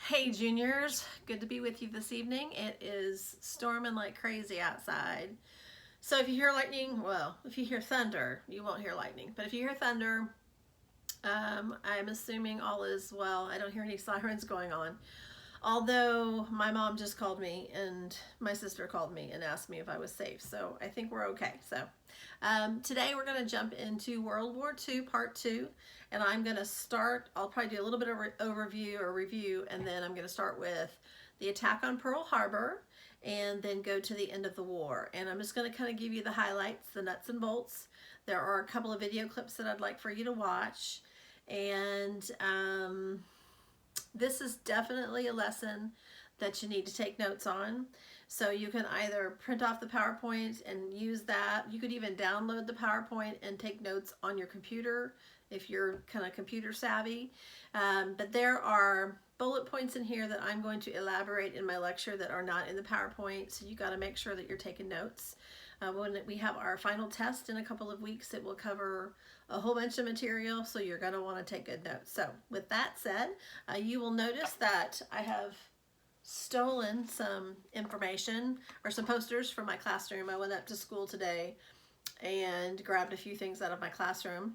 Hey juniors, good to be with you this evening. It is storming like crazy outside. So if you hear lightning, well, if you hear thunder, you won't hear lightning. But if you hear thunder, I'm assuming all is well. I don't hear any sirens going on. Although my mom just called me and my sister called me and asked me if I was safe. So I think we're okay. So today we're going to jump into World War II Part 2. And I'm going to start, I'll probably do a little bit of overview or review. And then I'm going to start with the attack on Pearl Harbor and then go to the end of the war. And I'm just going to kind of give you the highlights, the nuts and bolts. There are a couple of video clips that I'd like for you to watch. And this is definitely a lesson that you need to take notes on. So you can either print off the PowerPoint and use that. You could even download the PowerPoint and take notes on your computer if you're kind of computer savvy. But there are bullet points in here that I'm going to elaborate in my lecture that are not in the PowerPoint. So you got to make sure that you're taking notes. When we have our final test in a couple of weeks, it will cover a whole bunch of material, so you're going to want to take good notes. So with that said, you will notice that I have stolen some information or some posters from my classroom. I went up to school today and grabbed a few things out of my classroom.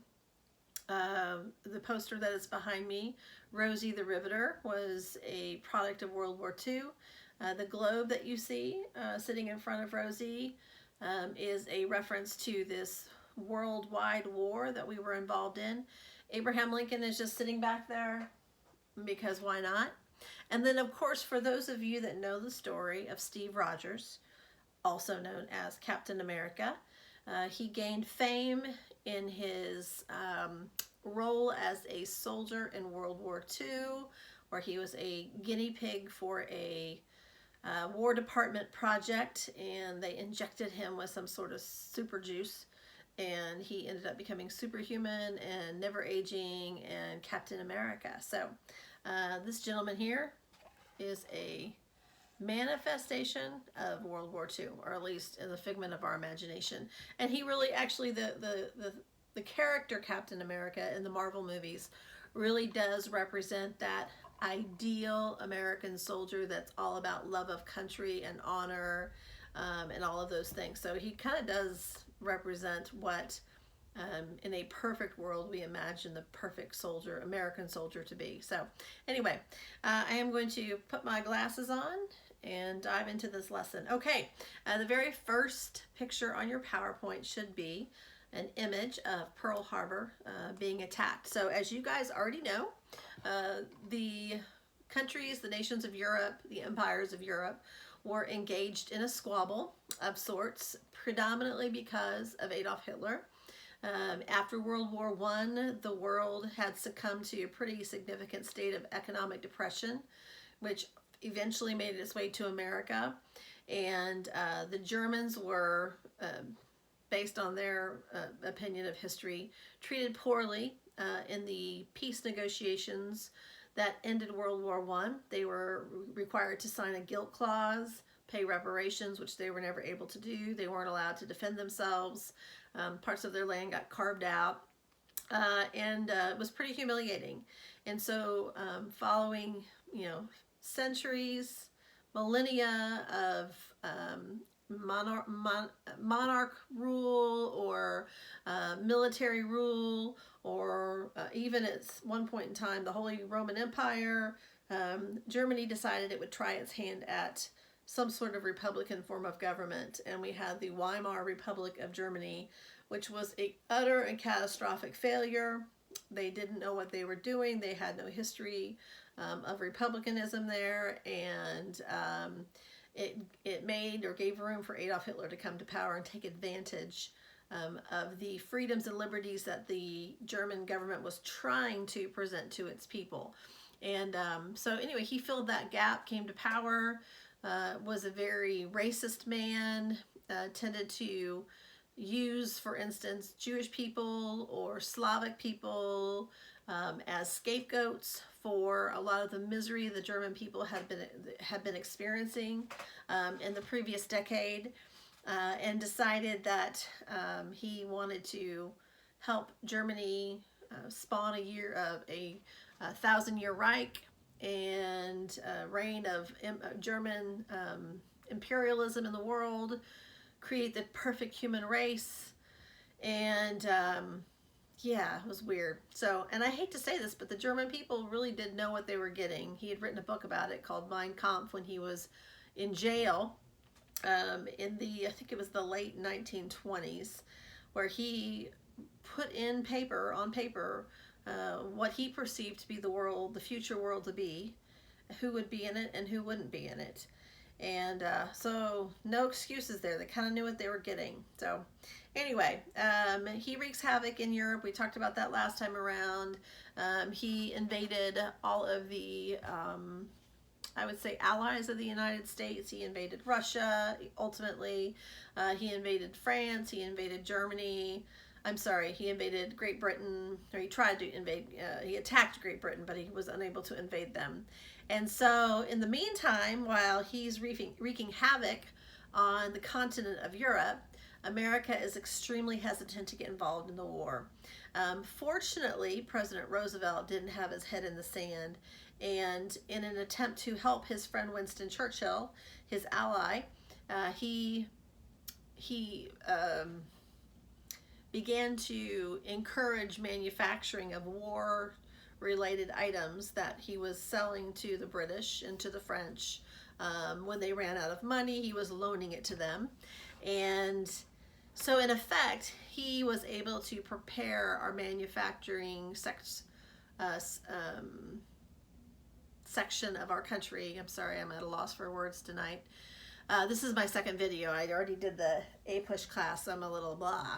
The poster that is behind me, Rosie the Riveter, was a product of World War II. The globe that you see sitting in front of Rosie is a reference to this worldwide war that we were involved in. Abraham Lincoln is just sitting back there because why not? And then, of course, for those of you that know the story of Steve Rogers, also known as Captain America, he gained fame in his role as a soldier in World War II, where he was a guinea pig for a War Department project, and they injected him with some sort of super juice, and he ended up becoming superhuman and never aging and Captain America. So this gentleman here is a manifestation of World War II, or at least in the figment of our imagination. And he really actually, the character Captain America in the Marvel movies really does represent that ideal American soldier that's all about love of country and honor, and all of those things. So he kind of does represent what in a perfect world we imagine the perfect soldier, American soldier, to be. So anyway, I am going to put my glasses on and dive into this lesson. Okay, the very first picture on your PowerPoint should be an image of Pearl Harbor being attacked. So as you guys already know, the countries, the nations of Europe, the empires of Europe were engaged in a squabble of sorts, predominantly because of Adolf Hitler. After World War I, the world had succumbed to a pretty significant state of economic depression, which eventually made its way to America. And the Germans were, based on their opinion of history, treated poorly in the peace negotiations that ended World War I. They were required to sign a guilt clause, pay reparations, which they were never able to do. They weren't allowed to defend themselves. Parts of their land got carved out, and it was pretty humiliating. And so following, centuries, millennia of monarch rule or military rule, or even at one point in time the Holy Roman Empire, Germany decided it would try its hand at some sort of republican form of government, and we had the Weimar Republic of Germany, which was a utter and catastrophic failure. They didn't know what they were doing. They had no history of republicanism there, and it made or gave room for Adolf Hitler to come to power and take advantage of the freedoms and liberties that the German government was trying to present to its people. And so anyway, he filled that gap, came to power, was a very racist man, tended to use, for instance, Jewish people or Slavic people as scapegoats for a lot of the misery the German people had been experiencing in the previous decade, and decided that he wanted to help Germany spawn a 1,000-year Reich, and reign of German imperialism in the world, create the perfect human race. And yeah, it was weird. So, and I hate to say this, but the German people really did know what they were getting. He had written a book about it called Mein Kampf when he was in jail in the, I think it was the late 1920s, where he put in paper, on paper, what he perceived to be the world, the future world to be, who would be in it and who wouldn't be in it. And so no excuses there. They kind of knew what they were getting. So anyway, he wreaks havoc in Europe. We talked about that last time around. He invaded all of the, I would say, allies of the United States. He invaded Russia, ultimately. He invaded France. He invaded Germany. I'm sorry, he invaded Great Britain, or he tried to invade, he attacked Great Britain, but he was unable to invade them. And so in the meantime, while he's wreaking havoc on the continent of Europe, America is extremely hesitant to get involved in the war. Fortunately, President Roosevelt didn't have his head in the sand, and in an attempt to help his friend Winston Churchill, his ally, he began to encourage manufacturing of war-related items that he was selling to the British and to the French. When they ran out of money, he was loaning it to them. And so in effect, he was able to prepare our manufacturing section of our country. I'm sorry, I'm at a loss for words tonight. This is my second video. I already did the APUSH class, so I'm a little blah.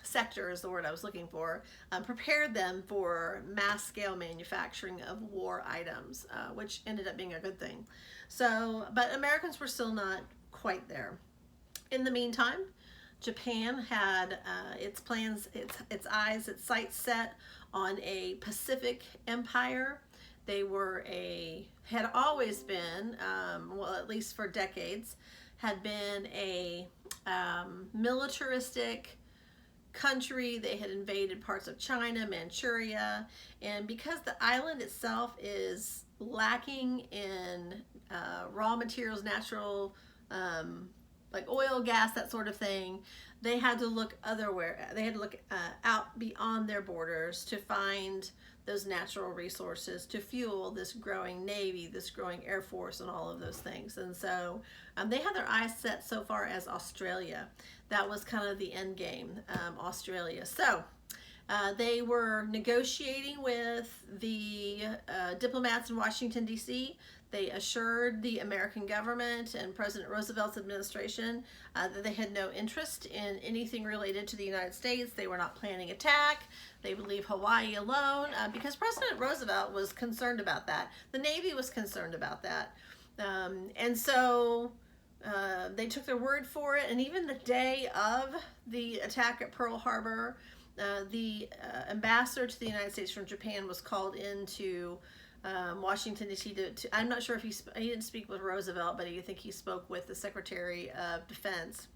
Sector is the word I was looking for. Prepared them for mass scale manufacturing of war items, which ended up being a good thing. So, but Americans were still not quite there. In the meantime, Japan had its plans, its sights set on a Pacific empire. They were had always been, well, at least for decades, had been a militaristic country. They had invaded parts of China, Manchuria, and because the island itself is lacking in raw materials, natural, like oil, gas, that sort of thing, they had to look otherwhere. They had to look out beyond their borders to find those natural resources to fuel this growing Navy, this growing Air Force, and all of those things. And so they had their eyes set so far as Australia. That was kind of the end game, Australia. So they were negotiating with the diplomats in Washington, D.C. They assured the American government and President Roosevelt's administration that they had no interest in anything related to the United States. They were not planning attack. They would leave Hawaii alone because President Roosevelt was concerned about that. The Navy was concerned about that. And so they took their word for it. And even the day of the attack at Pearl Harbor, the ambassador to the United States from Japan was called into Washington, D.C. I'm not sure if he didn't speak with Roosevelt, but I think he spoke with the Secretary of Defense.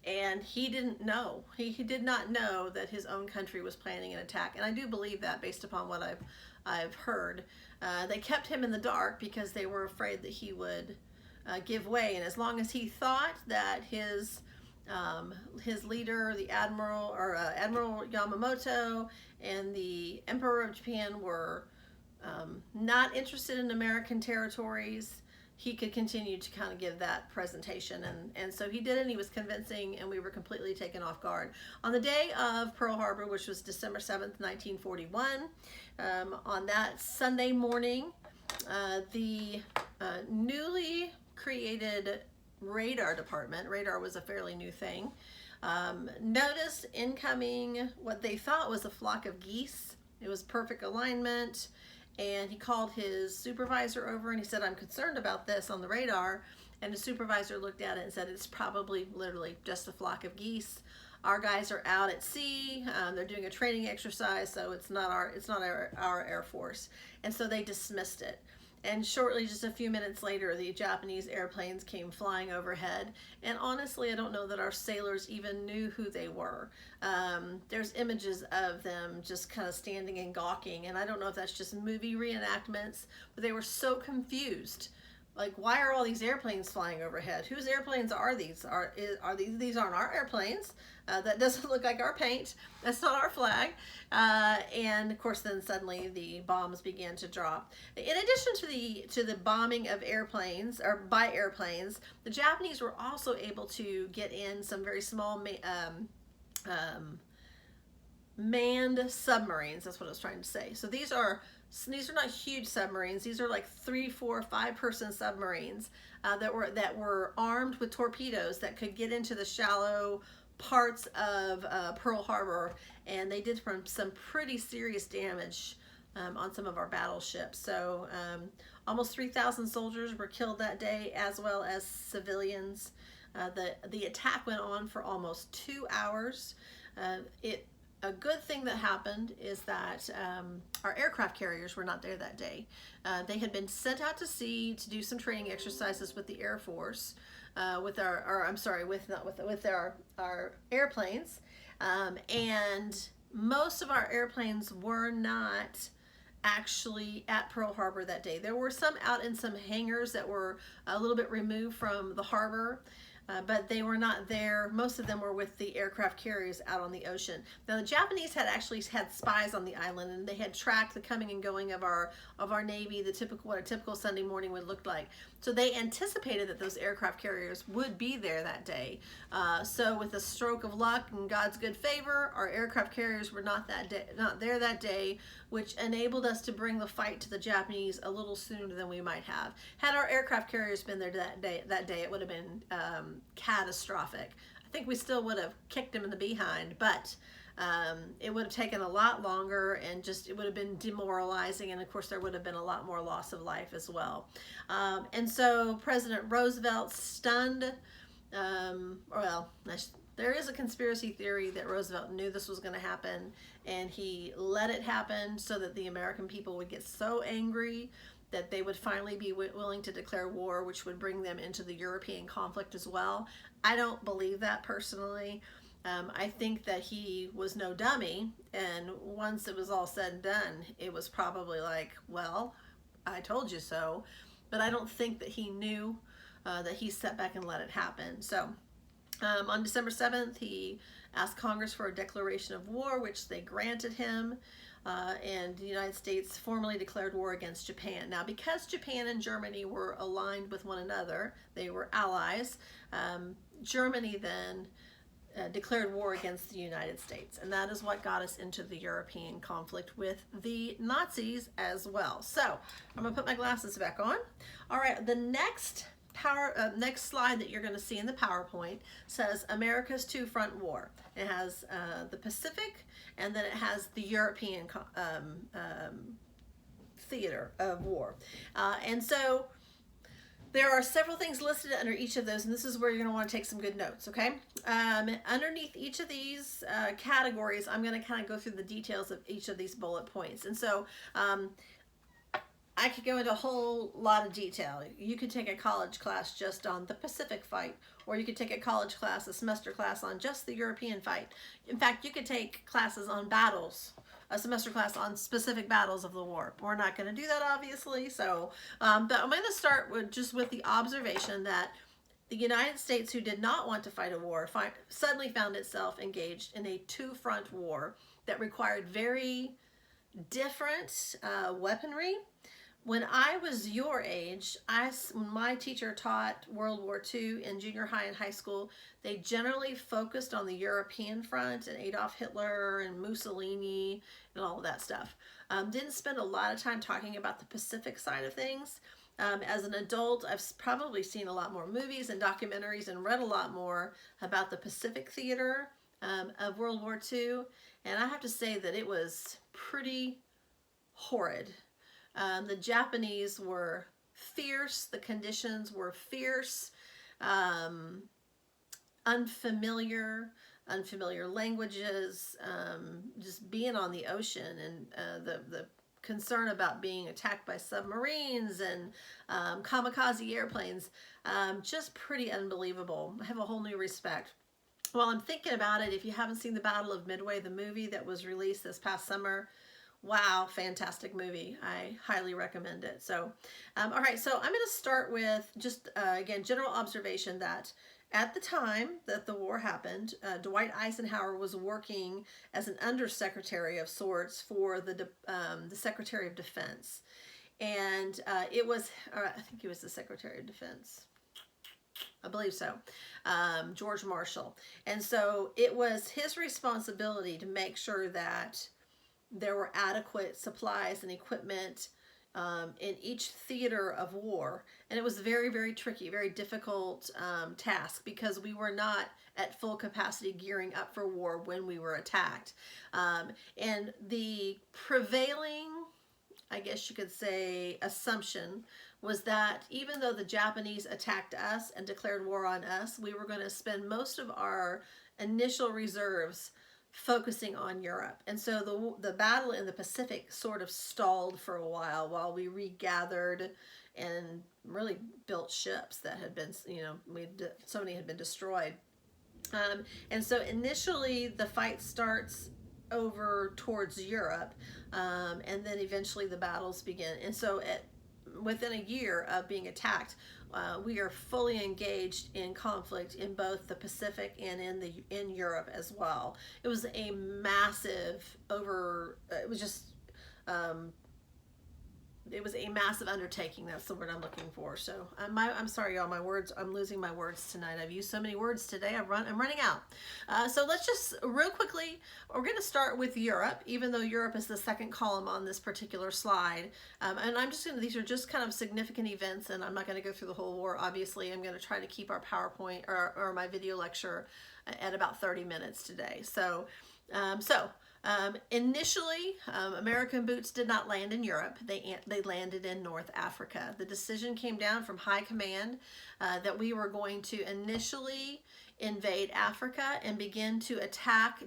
And he didn't know. He did not know that his own country was planning an attack. And I do believe that based upon what I've heard. They kept him in the dark because they were afraid that he would give way. And as long as he thought that his leader, the Admiral Yamamoto, and the Emperor of Japan were not interested in American territories, he could continue to kind of give that presentation. And so he did, and he was convincing, and we were completely taken off guard. On the day of Pearl Harbor, which was December 7th, 1941, on that Sunday morning, the newly created radar department, radar was a fairly new thing, noticed incoming what they thought was a flock of geese. It was perfect alignment. And he called his supervisor over and he said, "I'm concerned about this on the radar." And the supervisor looked at it and said, "It's probably literally just a flock of geese. Our guys are out at sea. They're doing a training exercise, so it's not our Air Force." And so they dismissed it. And shortly, just a few minutes later, the Japanese airplanes came flying overhead. And honestly, I don't know that our sailors even knew who they were. There's images of them just kind of standing and gawking. And I don't know if that's just movie reenactments, but they were so confused. Like, why are all these airplanes flying overhead? Whose airplanes are these? Are these aren't our airplanes? That doesn't look like our paint. That's not our flag. And of course, then suddenly the bombs began to drop. In addition to the bombing of airplanes or by airplanes, the Japanese were also able to get in some very small manned submarines. That's what I was trying to say. So these are not huge submarines. These are like 3, 4, 5-person submarines that were armed with torpedoes that could get into the shallow parts of Pearl Harbor, and they did some pretty serious damage on some of our battleships. So almost 3,000 soldiers were killed that day, as well as civilians. The attack went on for almost 2 hours. A good thing that happened is that our aircraft carriers were not there that day. They had been sent out to sea to do some training exercises with the Air Force, with our airplanes, and most of our airplanes were not actually at Pearl Harbor that day. There were some out in some hangars that were a little bit removed from the harbor. But they were not there. Most of them were with the aircraft carriers out on the ocean. Now the Japanese had actually had spies on the island, and they had tracked the coming and going of our Navy, what a typical Sunday morning would look like. So they anticipated that those aircraft carriers would be there that day. So with a stroke of luck and God's good favor, our aircraft carriers were not there that day, which enabled us to bring the fight to the Japanese a little sooner than we might have. Had our aircraft carriers been there that day, it would have been catastrophic. I think we still would have kicked them in the behind, but it would have taken a lot longer, and it would have been demoralizing, and of course there would have been a lot more loss of life as well. And so President Roosevelt, stunned, there is a conspiracy theory that Roosevelt knew this was going to happen, and he let it happen so that the American people would get so angry that they would finally be willing to declare war, which would bring them into the European conflict as well. I don't believe that personally. I think that he was no dummy, and once it was all said and done, it was probably like, well, I told you so. But I don't think that he knew that he sat back and let it happen. So on December 7th, he asked Congress for a declaration of war, which they granted him. And the United States formally declared war against Japan. Now, because Japan and Germany were aligned with one another, they were allies, Germany then declared war against the United States. And that is what got us into the European conflict with the Nazis as well. So, I'm going to put my glasses back on. All right, the next slide that you're going to see in the PowerPoint says America's Two-Front War. It has the Pacific, and then it has the European theater of war. And so there are several things listed under each of those, and this is where you're going to want to take some good notes, okay? Underneath each of these categories, I'm going to kind of go through the details of each of these bullet points. And so I could go into a whole lot of detail. You could take a college class just on the Pacific fight, or you could take a semester class on just the European fight. In fact, you could take classes on battles, a semester class on specific battles of the war. We're not going to do that, obviously. So, but I'm going to start with the observation that the United States, who did not want to fight a war, suddenly found itself engaged in a two-front war that required very different weaponry. When I was your age, when my teacher taught World War II in junior high and high school, they generally focused on the European front and Adolf Hitler and Mussolini and all of that stuff. Didn't spend a lot of time talking about the Pacific side of things. As an adult, I've probably seen a lot more movies and documentaries and read a lot more about the Pacific theater of World War II. And I have to say that it was pretty horrid. The Japanese were fierce, the conditions were fierce, unfamiliar languages, just being on the ocean, and the concern about being attacked by submarines and kamikaze airplanes. Just pretty unbelievable. I have a whole new respect. Well, I'm thinking about it. If you haven't seen the Battle of Midway, the movie that was released this past summer, wow, fantastic movie. I highly recommend it. So, all right, so I'm going to start with just, again, general observation that at the time that the war happened, Dwight Eisenhower was working as an undersecretary of sorts for the Secretary of Defense. And it was, I think he was the Secretary of Defense. I believe so, George Marshall. And so it was his responsibility to make sure that there were adequate supplies and equipment in each theater of war. And it was very, very tricky, very difficult task because we were not at full capacity gearing up for war when we were attacked. And the prevailing, I guess you could say, assumption was that even though the Japanese attacked us and declared war on us, we were going to spend most of our initial reserves focusing on Europe. And so the battle in the Pacific sort of stalled for a while we regathered and really built ships that had been, so many had been destroyed. And so initially the fight starts over towards Europe, and then eventually the battles begin. And so within a year of being attacked, we are fully engaged in conflict in both the Pacific and in Europe as well. It was a massive it was just it was a massive undertaking. That's the word I'm looking for. So I'm sorry, y'all. I'm losing my words tonight. I've used so many words today. I'm running out. So let's just real quickly. We're going to start with Europe, even though Europe is the second column on this particular slide. And I'm just going to. These are just kind of significant events, and I'm not going to go through the whole war. Obviously, I'm going to try to keep our PowerPoint or my video lecture at about 30 minutes today. So. Initially, American boots did not land in Europe. They landed in North Africa. The decision came down from high command that we were going to initially invade Africa and begin to attack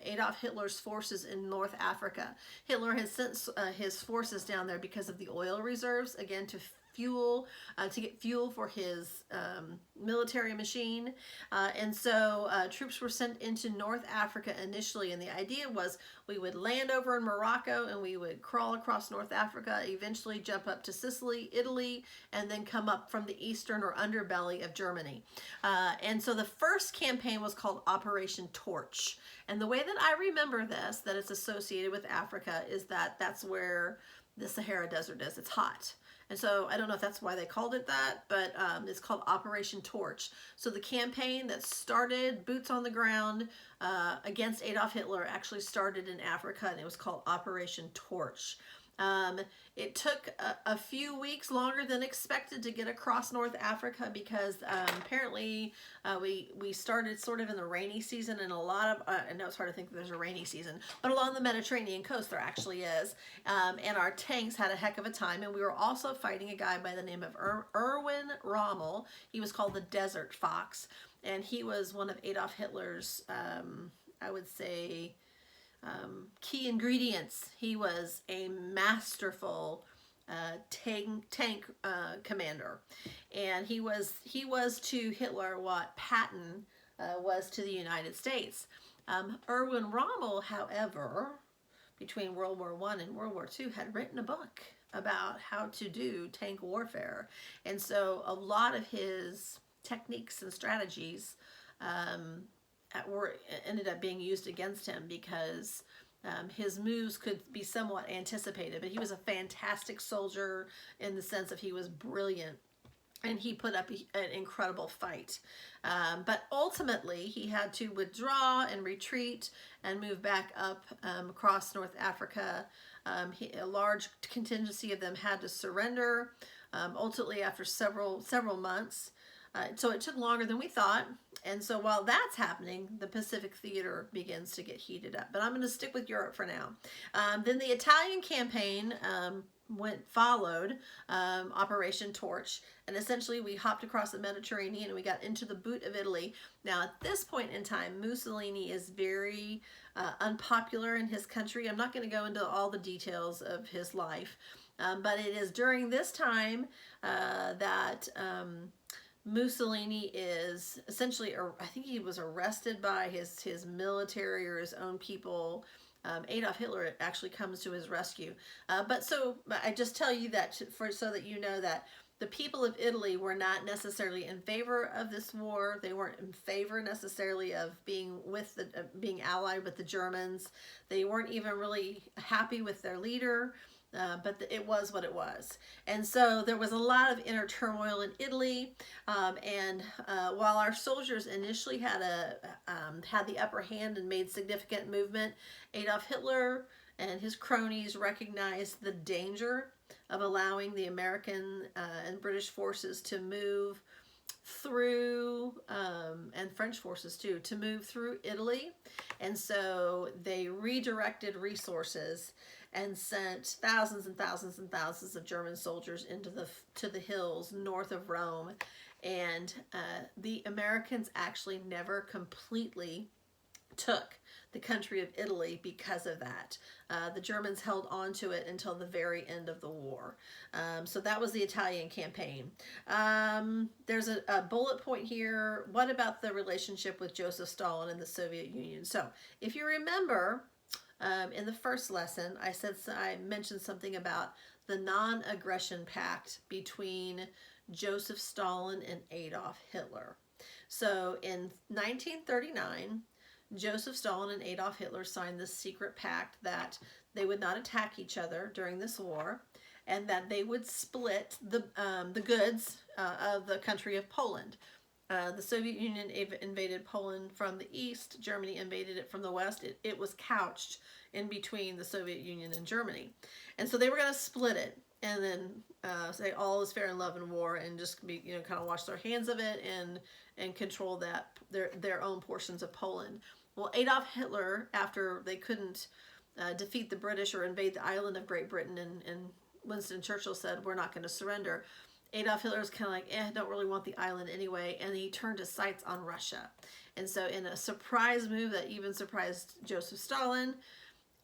Adolf Hitler's forces in North Africa. Hitler had sent his forces down there because of the oil reserves, again, to get fuel for his military machine. And so troops were sent into North Africa initially, and the idea was we would land over in Morocco and we would crawl across North Africa, eventually jump up to Sicily, Italy, and then come up from the eastern or underbelly of Germany. And so the first campaign was called Operation Torch. And the way that I remember this, that it's associated with Africa, is that that's where the Sahara Desert is. It's hot. And so I don't know if that's why they called it that, but it's called Operation Torch. So the campaign that started boots on the ground against Adolf Hitler actually started in Africa, and it was called Operation Torch. It took a few weeks longer than expected to get across North Africa because apparently we started sort of in the rainy season, and a lot of, I know it's hard to think that there's a rainy season, but along the Mediterranean coast there actually is, and our tanks had a heck of a time, and we were also fighting a guy by the name of Erwin Rommel. He was called the Desert Fox, and he was one of Adolf Hitler's, I would say, key ingredients. He was a masterful tank commander, and he was to Hitler what Patton was to the United States. Erwin Rommel, however, between World War I and World War II, had written a book about how to do tank warfare, and so a lot of his techniques and strategies ended up being used against him because his moves could be somewhat anticipated. But he was a fantastic soldier in the sense of he was brilliant, and he put up an incredible fight. But ultimately, he had to withdraw and retreat and move back up across North Africa. A large contingency of them had to surrender, ultimately after several months. So it took longer than we thought, And so while that's happening, the Pacific theater begins to get heated up. But I'm going to stick with Europe for now. Then the Italian campaign followed Operation Torch, and essentially we hopped across the Mediterranean and we got into the boot of Italy. Now at this point in time, Mussolini is very unpopular in his country. I'm not going to go into all the details of his life, but it is during this time that Mussolini is essentially, I think he was arrested by his military or his own people. Adolf Hitler actually comes to his rescue. But I just tell you that so that you know that the people of Italy were not necessarily in favor of this war. They weren't in favor necessarily of being allied with the Germans. They weren't even really happy with their leader. But it was what it was. And so there was a lot of inner turmoil in Italy. While our soldiers initially had the upper hand and made significant movement, Adolf Hitler and his cronies recognized the danger of allowing the American and British forces to move through, and French forces too, to move through Italy. And so they redirected resources and sent thousands and thousands and thousands of German soldiers to the hills north of Rome. And the Americans actually never completely took the country of Italy because of that. The Germans held on to it until the very end of the war. So that was the Italian campaign. There's a bullet point here. What about the relationship with Joseph Stalin and the Soviet Union? So if you remember, in the first lesson, I mentioned something about the non-aggression pact between Joseph Stalin and Adolf Hitler. So in 1939, Joseph Stalin and Adolf Hitler signed this secret pact that they would not attack each other during this war, and that they would split the goods of the country of Poland. The Soviet Union invaded Poland from the east. Germany invaded it from the west. It was couched in between the Soviet Union and Germany. And so they were going to split it and then say all is fair in love and war, and just be, kind of wash their hands of it and control their own portions of Poland. Well, Adolf Hitler, after they couldn't defeat the British or invade the island of Great Britain, and Winston Churchill said, we're not going to surrender, Adolf Hitler was kind of like, don't really want the island anyway, and he turned his sights on Russia. And so in a surprise move that even surprised Joseph Stalin,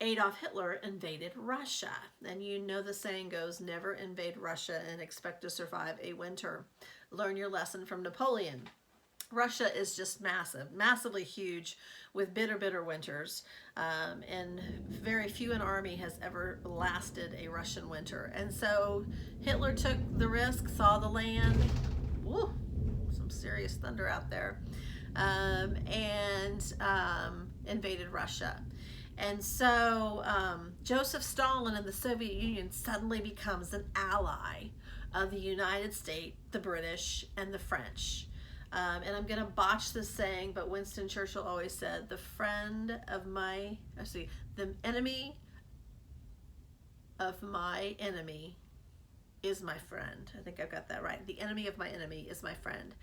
Adolf Hitler invaded Russia. And you know the saying goes, never invade Russia and expect to survive a winter. Learn your lesson from Napoleon. Russia is just massively huge, with bitter winters, and very few an army has ever lasted a Russian winter. And so Hitler took the risk, saw the land, woo, some serious thunder out there, and invaded Russia. And so Joseph Stalin and the Soviet Union suddenly becomes an ally of the United States, the British, and the French. And I'm going to botch this saying, but Winston Churchill always said, the enemy of my enemy is my friend. I think I've got that right. The enemy of my enemy is my friend.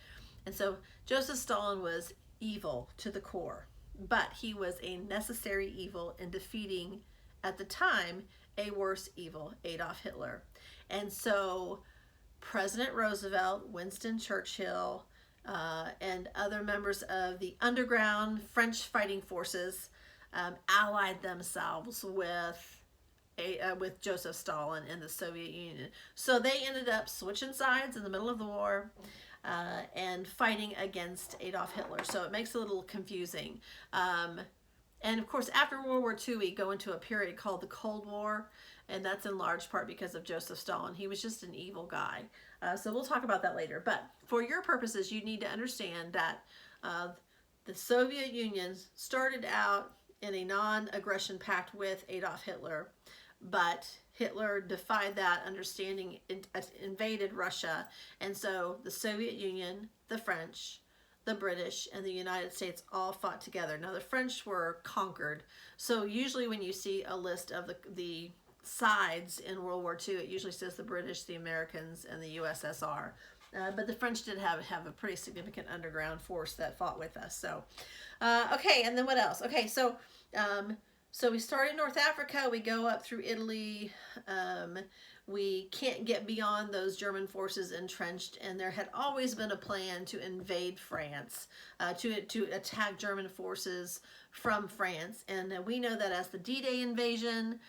And so Joseph Stalin was evil to the core, but he was a necessary evil in defeating, at the time, a worse evil, Adolf Hitler. And so President Roosevelt, Winston Churchill, and other members of the underground French fighting forces allied themselves with Joseph Stalin and the Soviet Union. So they ended up switching sides in the middle of the war and fighting against Adolf Hitler. So it makes it a little confusing. And of course, after World War II, we go into a period called the Cold War, and that's in large part because of Joseph Stalin. He was just an evil guy. So we'll talk about that later. But for your purposes, you need to understand that the Soviet Union started out in a non-aggression pact with Adolf Hitler, but Hitler defied that understanding, invaded Russia, and so the Soviet Union, the French, the British, and the United States all fought together. Now the French were conquered, so usually when you see a list of the sides in World War II, it usually says the British, the Americans, and the USSR. But the French did have a pretty significant underground force that fought with us. So, okay, and then what else? Okay, so we start in North Africa. We go up through Italy. We can't get beyond those German forces entrenched, and there had always been a plan to invade France, to attack German forces from France. And we know that as the D-Day invasion,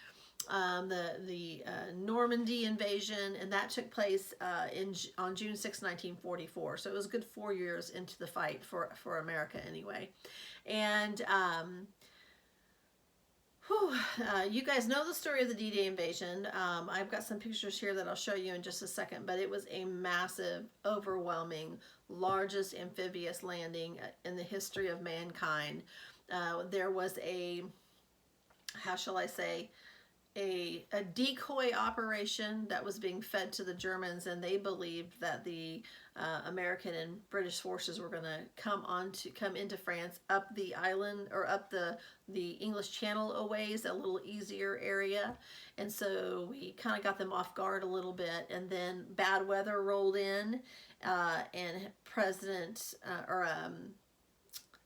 the Normandy invasion, and that took place on June 6, 1944. So it was a good 4 years into the fight for America anyway. And you guys know the story of the D-Day invasion. I've got some pictures here that I'll show you in just a second, but it was a massive, overwhelming, largest amphibious landing in the history of mankind. There was how shall I say, a decoy operation that was being fed to the Germans, and they believed that the American and British forces were going to come into France up the island, or up the English Channel a ways, a little easier area. And so we kind of got them off guard a little bit, and then bad weather rolled in, and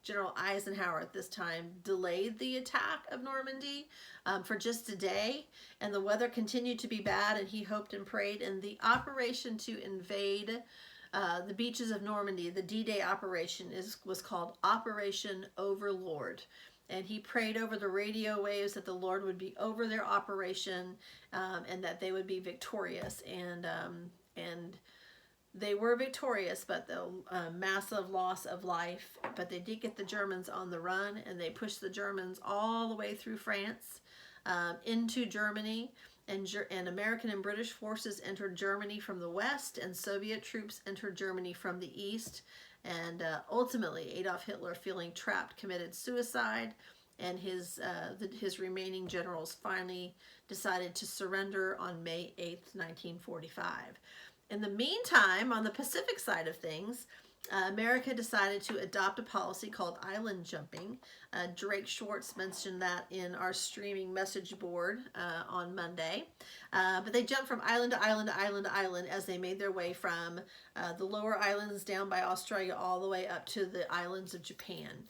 General Eisenhower at this time delayed the attack of Normandy for just a day, and the weather continued to be bad, and he hoped and prayed, and the operation to invade the beaches of Normandy, the D-Day operation, was called Operation Overlord. And he prayed over the radio waves that the Lord would be over their operation, and that they would be victorious. And they were victorious, but the massive loss of life. But they did get the Germans on the run, and they pushed the Germans all the way through France, into Germany. And American and British forces entered Germany from the west, and Soviet troops entered Germany from the east. And ultimately, Adolf Hitler, feeling trapped, committed suicide, and his remaining generals finally decided to surrender on May 8th, 1945. In the meantime, on the Pacific side of things, America decided to adopt a policy called island jumping. Drake Schwartz mentioned that in our streaming message board on Monday. But they jumped from island to island to island to island as they made their way from the lower islands down by Australia all the way up to the islands of Japan.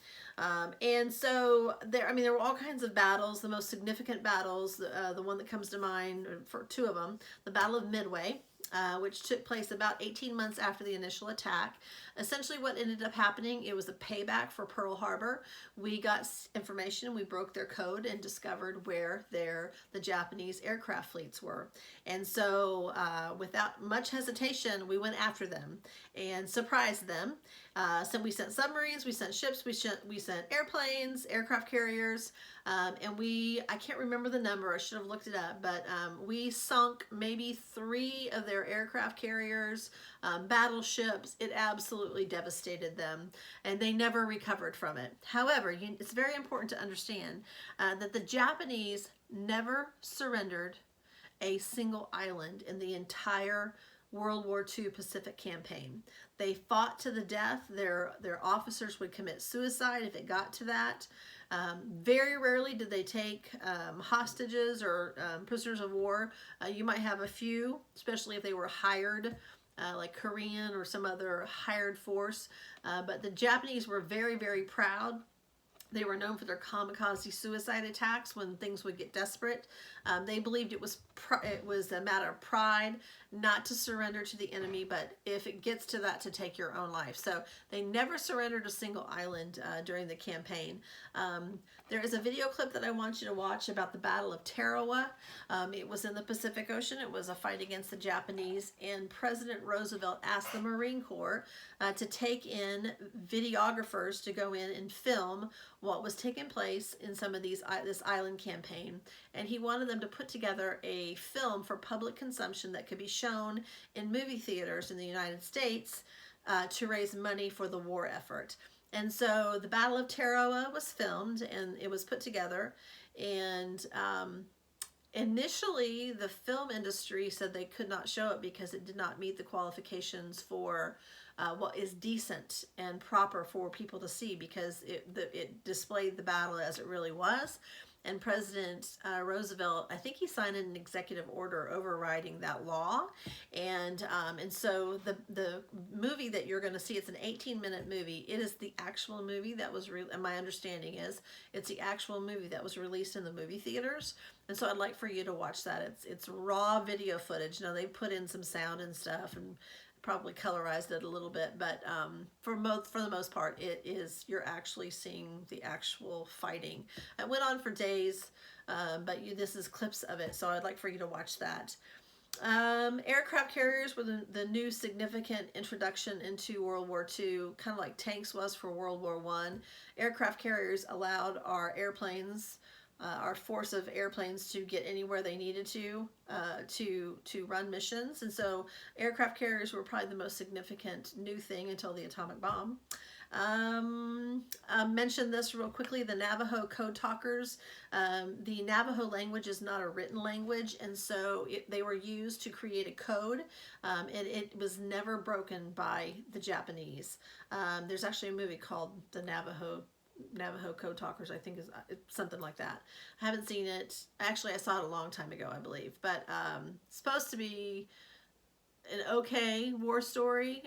And so there were all kinds of battles. The most significant battles, the one that comes to mind for two of them, the Battle of Midway, which took place about 18 months after the initial attack. Essentially what ended up happening, it was a payback for Pearl Harbor. We got information, we broke their code and discovered where the Japanese aircraft fleets were. And so without much hesitation, we went after them and surprised them. So we sent submarines, we sent ships, we sent airplanes, aircraft carriers, and I can't remember the number, I should have looked it up, but we sunk maybe 3 of their aircraft carriers, battleships. It absolutely devastated them, and they never recovered from it. However, it's very important to understand that the Japanese never surrendered a single island in the entire World War II Pacific campaign. They fought to the death. Their officers would commit suicide if it got to that. Very rarely did they take hostages or prisoners of war. You might have a few, especially if they were hired, like Korean or some other hired force. But the Japanese were very, very proud. They were known for their kamikaze suicide attacks when things would get desperate. They believed it was a matter of pride not to surrender to the enemy, but if it gets to that, to take your own life. So they never surrendered a single island during the campaign. There is a video clip that I want you to watch about the Battle of Tarawa. It was in the Pacific Ocean. It was a fight against the Japanese, and President Roosevelt asked the Marine Corps to take in videographers to go in and film what was taking place in some of this island campaign. And he wanted them to put together a film for public consumption that could be shown in movie theaters in the United States to raise money for the war effort. And so the Battle of Tarawa was filmed, and it was put together. And initially, the film industry said they could not show it because it did not meet the qualifications for what is decent and proper for people to see, because it displayed the battle as it really was. and President Roosevelt, I think he signed an executive order overriding that law, and so the movie that you're going to see, it's an 18-minute movie. It is the actual movie that was and my understanding is it's the actual movie that was released in the movie theaters. And so I'd like for you to watch that. It's raw video footage. Now they put in some sound and stuff and probably colorized it a little bit, but for the most part, it is, you're actually seeing the actual fighting. It went on for days, but this is clips of it, so I'd like for you to watch that. Aircraft carriers were the new significant introduction into World War II, kind of like tanks was for World War I. Aircraft carriers allowed our airplanes, our force of airplanes, to get anywhere they needed to run missions. And so aircraft carriers were probably the most significant new thing until the atomic bomb. Mention this real quickly, the Navajo code talkers. The Navajo language is not a written language, and so they were used to create a code, and it was never broken by the Japanese. There's actually a movie called The Navajo Code Talkers, I think is something like that. I haven't seen it. Actually, I saw it a long time ago, I believe. But it's supposed to be an okay war story.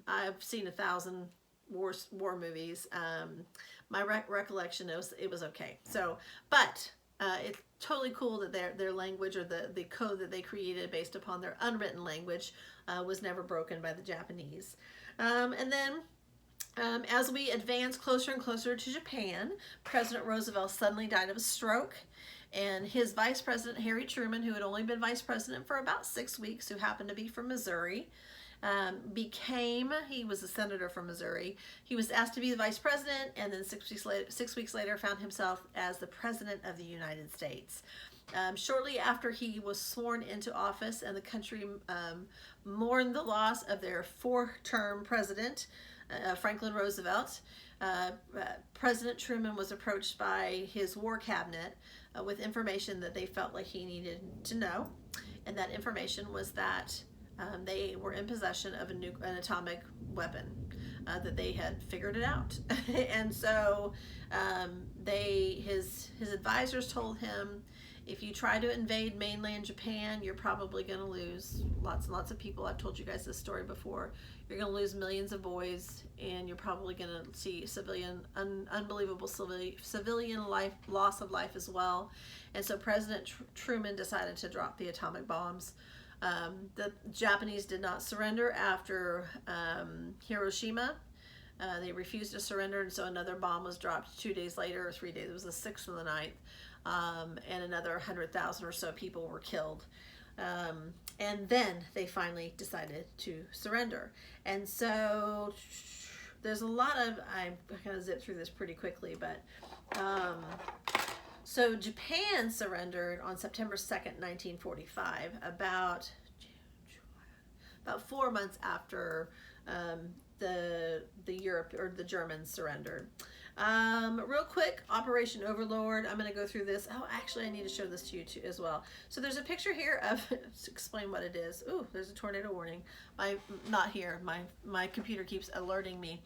I've seen 1,000 war movies. My recollection is it was okay. So, but it's totally cool that their language, or the code that they created based upon their unwritten language, was never broken by the Japanese. And then as we advance closer and closer to Japan, President Roosevelt suddenly died of a stroke, and his vice president, Harry Truman, who had only been vice president for about 6 weeks, who happened to be from Missouri, he was a senator from Missouri. He was asked to be the vice president, and then 6 weeks later found himself as the president of the United States. Shortly after he was sworn into office, and the country mourned the loss of their 4-term president, Franklin Roosevelt, President Truman was approached by his war cabinet with information that they felt like he needed to know, and that information was that they were in possession of an atomic weapon, that they had figured it out. And so his advisors told him, if you try to invade mainland Japan, you're probably going to lose lots and lots of people. I've told you guys this story before. You're going to lose millions of boys, and you're probably going to see unbelievable civilian loss of life as well. And so President Truman decided to drop the atomic bombs. The Japanese did not surrender after Hiroshima. They refused to surrender, and so another bomb was dropped 2 days later, or 3 days. It was the 6th and the 9th, and another 100,000 or so people were killed. And then they finally decided to surrender. And so there's a lot of, I'm going to zip through this pretty quickly, but so Japan surrendered on September 2nd, 1945, about 4 months after the Germans surrendered. Real quick, Operation Overlord. I'm going to go through this. Oh, actually, I need to show this to you too as well. So there's a picture here of, to explain what it is. Ooh, there's a tornado warning. Not here. My computer keeps alerting me.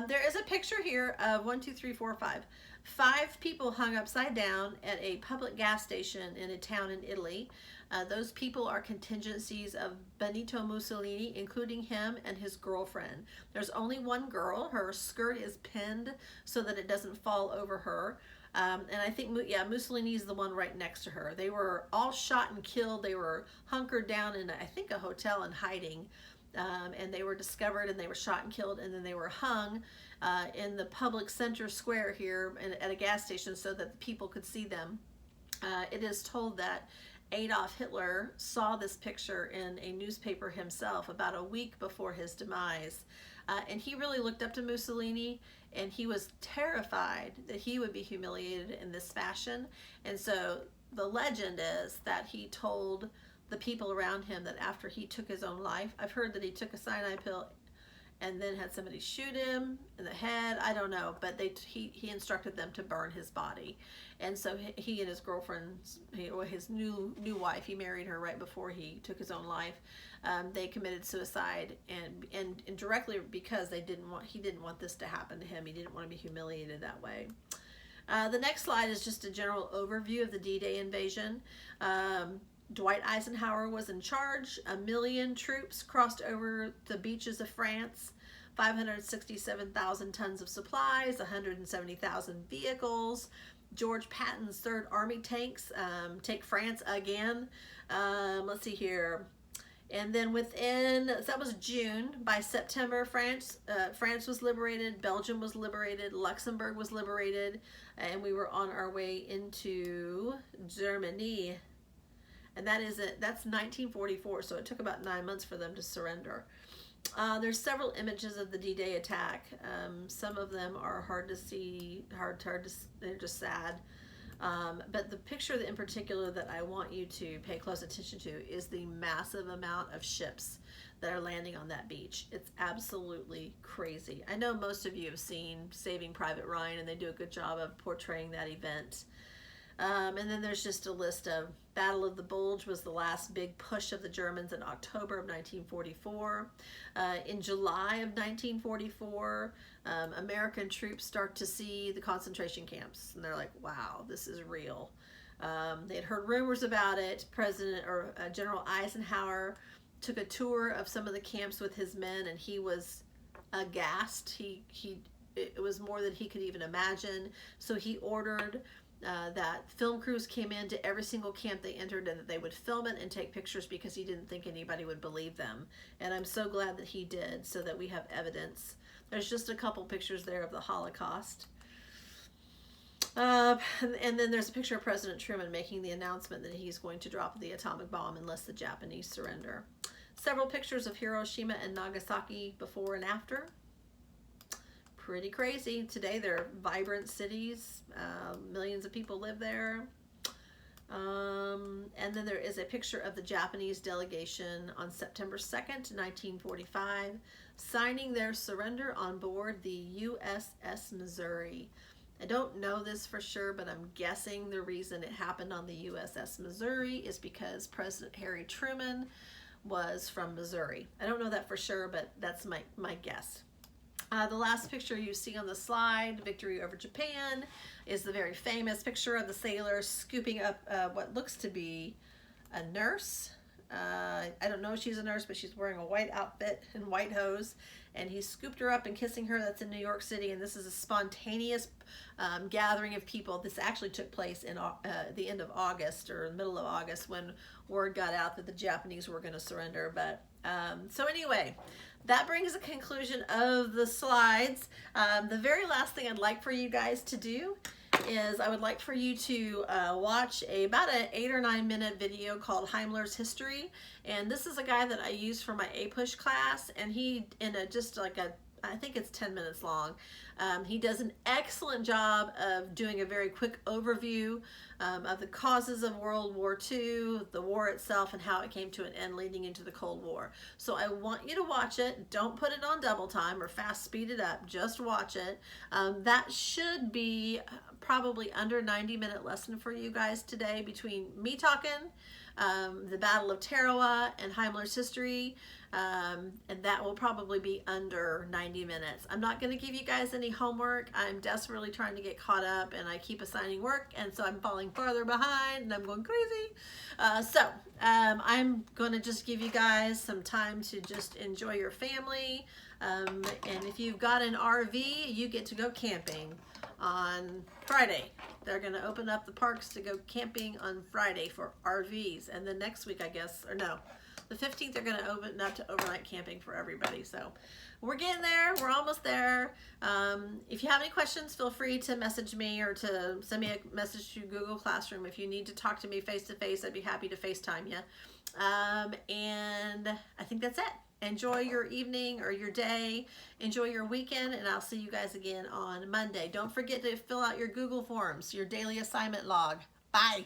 There is a picture here of 1, 2, 3, 4, 5. 5 people hung upside down at a public gas station in a town in Italy. Those people are contingencies of Benito Mussolini, including him and his girlfriend. There's only one girl. Her skirt is pinned so that it doesn't fall over her. And I think, Mussolini is the one right next to her. They were all shot and killed. They were hunkered down in, I think, a hotel and hiding. And they were discovered, and they were shot and killed, and then they were hung in the public center square here at a gas station so that the people could see them. It is told that Adolf Hitler saw this picture in a newspaper himself about a week before his demise. And he really looked up to Mussolini, and he was terrified that he would be humiliated in this fashion. And so the legend is that he told the people around him that after he took his own life, I've heard that he took a cyanide pill and then had somebody shoot him in the head. I don't know, but he instructed them to burn his body. And so he and his girlfriend, his new wife, he married her right before he took his own life. They committed suicide, and directly because he didn't want this to happen to him. He didn't want to be humiliated that way. The next slide is just a general overview of the D-Day invasion. Dwight Eisenhower was in charge. 1 million troops crossed over the beaches of France. 567,000 tons of supplies, 170,000 vehicles. George Patton's Third Army tanks take France again. Let's see here. And then that was June. By September, France was liberated, Belgium was liberated, Luxembourg was liberated, and we were on our way into Germany. And that's 1944, so it took about 9 months for them to surrender. There's several images of the D-Day attack. Some of them are hard to see, they're just sad. But the picture in particular that I want you to pay close attention to is the massive amount of ships that are landing on that beach. It's absolutely crazy. I know most of you have seen Saving Private Ryan, and they do a good job of portraying that event. And then there's just a list of Battle of the Bulge was the last big push of the Germans in October of 1944. In July of 1944, American troops start to see the concentration camps, and they're like, wow, this is real. They had heard rumors about it. General Eisenhower took a tour of some of the camps with his men, and he was aghast. It was more than he could even imagine. So he ordered that film crews came into every single camp they entered, and that they would film it and take pictures, because he didn't think anybody would believe them. And I'm so glad that he did, so that we have evidence. There's just a couple pictures there of the Holocaust. And then there's a picture of President Truman making the announcement that he's going to drop the atomic bomb unless the Japanese surrender. Several pictures of Hiroshima and Nagasaki before and after. Pretty crazy. Today they're vibrant cities. Millions of people live there. And then there is a picture of the Japanese delegation on September 2nd, 1945, signing their surrender on board the USS Missouri. I don't know this for sure, but I'm guessing the reason it happened on the USS Missouri is because President Harry Truman was from Missouri. I don't know that for sure, but that's my guess. The last picture you see on the slide, Victory over Japan, is the very famous picture of the sailor scooping up what looks to be a nurse. I don't know if she's a nurse, but she's wearing a white outfit and white hose, and he scooped her up and kissing her. That's in New York City, and this is a spontaneous gathering of people. This actually took place in the end of August, or the middle of August, when word got out that the Japanese were going to surrender. But so anyway, that brings a conclusion of the slides. The very last thing I'd like for you guys to do is I would like for you to watch about an 8 or 9 minute video called Heimler's History. And this is a guy that I use for my APUSH class, and he, I think it's 10 minutes long. He does an excellent job of doing a very quick overview of the causes of World War II, the war itself, and how it came to an end leading into the Cold War. So I want you to watch it. Don't put it on double time or fast speed it up. Just watch it. That should be probably under 90-minute lesson for you guys today, between me talking, the Battle of Tarawa, and Heimler's History. And that will probably be under 90 minutes. I'm not going to give you guys any homework. I'm desperately trying to get caught up, and I keep assigning work, and so I'm falling farther behind, and I'm going crazy. I'm going to just give you guys some time to just enjoy your family. And if you've got an RV, you get to go camping on Friday. They're going to open up the parks to go camping on Friday for RVs. And then next week, I guess, or no, the 15th, they're going to open up to overnight camping for everybody. So we're getting there. We're almost there. If you have any questions, feel free to message me or to send me a message to Google Classroom. If you need to talk to me face to face, I'd be happy to FaceTime you. And I think that's it. Enjoy your evening or your day. Enjoy your weekend, and I'll see you guys again on Monday. Don't forget to fill out your Google Forms, your daily assignment log. Bye.